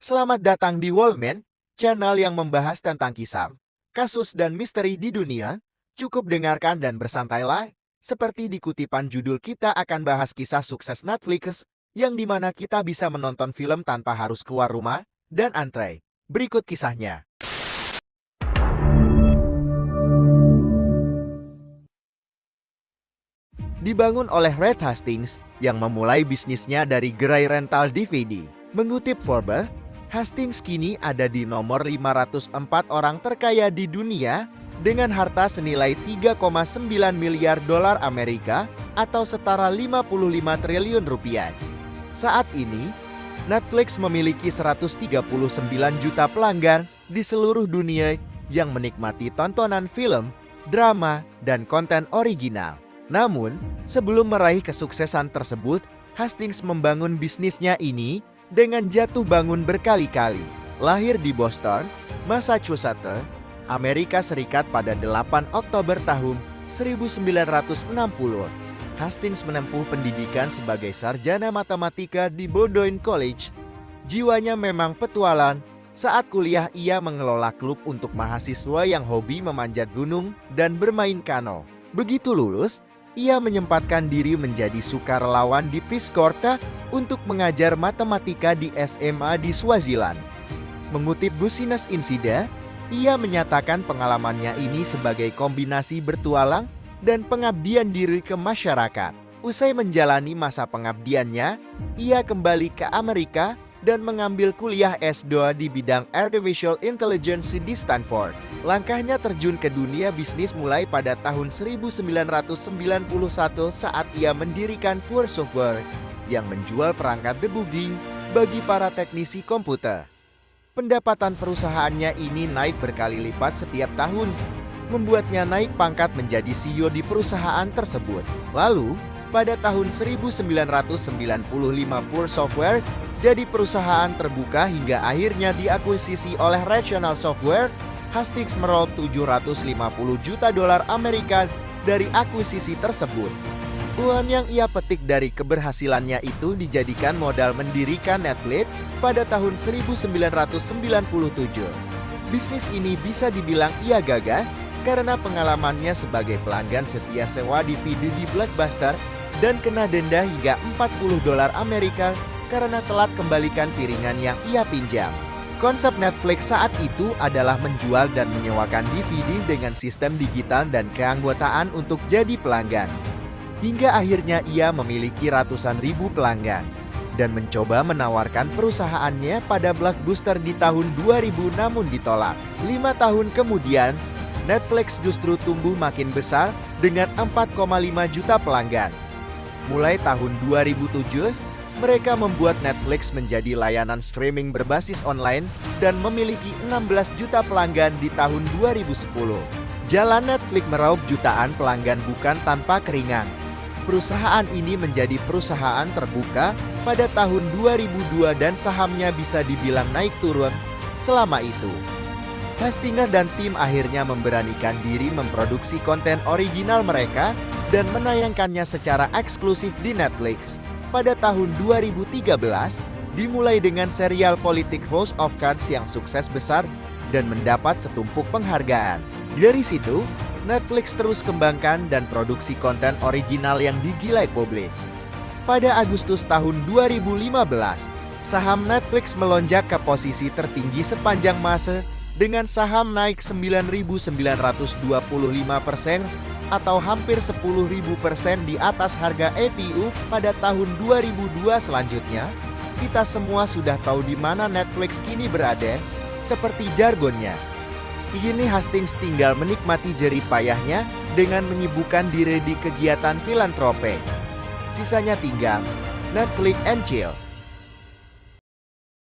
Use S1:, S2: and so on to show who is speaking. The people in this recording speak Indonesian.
S1: Selamat datang di Wallman, channel yang membahas tentang kisah, kasus dan misteri di dunia. Cukup dengarkan dan bersantailah. Seperti di kutipan judul, kita akan bahas kisah sukses Netflix, yang dimana kita bisa menonton film tanpa harus keluar rumah dan antre. Berikut kisahnya. Dibangun oleh Reed Hastings yang memulai bisnisnya dari gerai rental DVD. Mengutip Forbes, Hastings kini ada di nomor 504 orang terkaya di dunia dengan harta senilai 3,9 miliar dolar Amerika atau setara 55 triliun rupiah. Saat ini, Netflix memiliki 139 juta pelanggan di seluruh dunia yang menikmati tontonan film, drama, dan konten original. Namun, sebelum meraih kesuksesan tersebut, Hastings membangun bisnisnya ini dengan jatuh bangun berkali-kali. Lahir di Boston, Massachusetts, Amerika Serikat pada 8 Oktober tahun 1960, Hastings menempuh pendidikan sebagai sarjana matematika di Bowdoin College. Jiwanya memang petualang. Saat kuliah, ia mengelola klub untuk mahasiswa yang hobi memanjat gunung dan bermain kano. Begitu lulus, ia menyempatkan diri menjadi sukarelawan di Peace Corps untuk mengajar matematika di SMA di Swaziland. Mengutip Business Insider, ia menyatakan pengalamannya ini sebagai kombinasi bertualang dan pengabdian diri ke masyarakat. Usai menjalani masa pengabdiannya, ia kembali ke Amerika dan mengambil kuliah S2 di bidang Artificial Intelligence di Stanford. Langkahnya terjun ke dunia bisnis mulai pada tahun 1991 saat ia mendirikan Pure Software yang menjual perangkat debugging bagi para teknisi komputer. Pendapatan perusahaannya ini naik berkali lipat setiap tahun, membuatnya naik pangkat menjadi CEO di perusahaan tersebut. Lalu, pada tahun 1995 Pure Software jadi perusahaan terbuka hingga akhirnya diakuisisi oleh Rational Software. Hastings meraup 750 juta dolar Amerika dari akuisisi tersebut. Uang yang ia petik dari keberhasilannya itu dijadikan modal mendirikan Netflix pada tahun 1997. Bisnis ini bisa dibilang ia gagas karena pengalamannya sebagai pelanggan setia sewa DVD di Blockbuster dan kena denda hingga 40 dolar Amerika karena telat kembalikan piringan yang ia pinjam. Konsep Netflix saat itu adalah menjual dan menyewakan DVD dengan sistem digital dan keanggotaan untuk jadi pelanggan. Hingga akhirnya ia memiliki ratusan ribu pelanggan dan mencoba menawarkan perusahaannya pada Blockbuster di tahun 2000 namun ditolak. 5 tahun kemudian, Netflix justru tumbuh makin besar dengan 4,5 juta pelanggan. Mulai tahun 2007, mereka membuat Netflix menjadi layanan streaming berbasis online dan memiliki 16 juta pelanggan di tahun 2010. Jalan Netflix meraup jutaan pelanggan bukan tanpa keringat. Perusahaan ini menjadi perusahaan terbuka pada tahun 2002 dan sahamnya bisa dibilang naik turun selama itu. Hastings dan tim akhirnya memberanikan diri memproduksi konten original mereka dan menayangkannya secara eksklusif di Netflix. Pada tahun 2013, dimulai dengan serial politik House of Cards yang sukses besar dan mendapat setumpuk penghargaan. Dari situ, Netflix terus kembangkan dan produksi konten original yang digilai publik. Pada Agustus tahun 2015, saham Netflix melonjak ke posisi tertinggi sepanjang masa dengan saham naik 9.925% atau hampir 10.000% di atas harga IPO pada tahun 2002. Selanjutnya, kita semua sudah tahu di mana Netflix kini berada, seperti jargonnya. Kini Hastings tinggal menikmati jerih payahnya dengan menyibukkan diri di kegiatan filantropi. Sisanya tinggal Netflix and chill.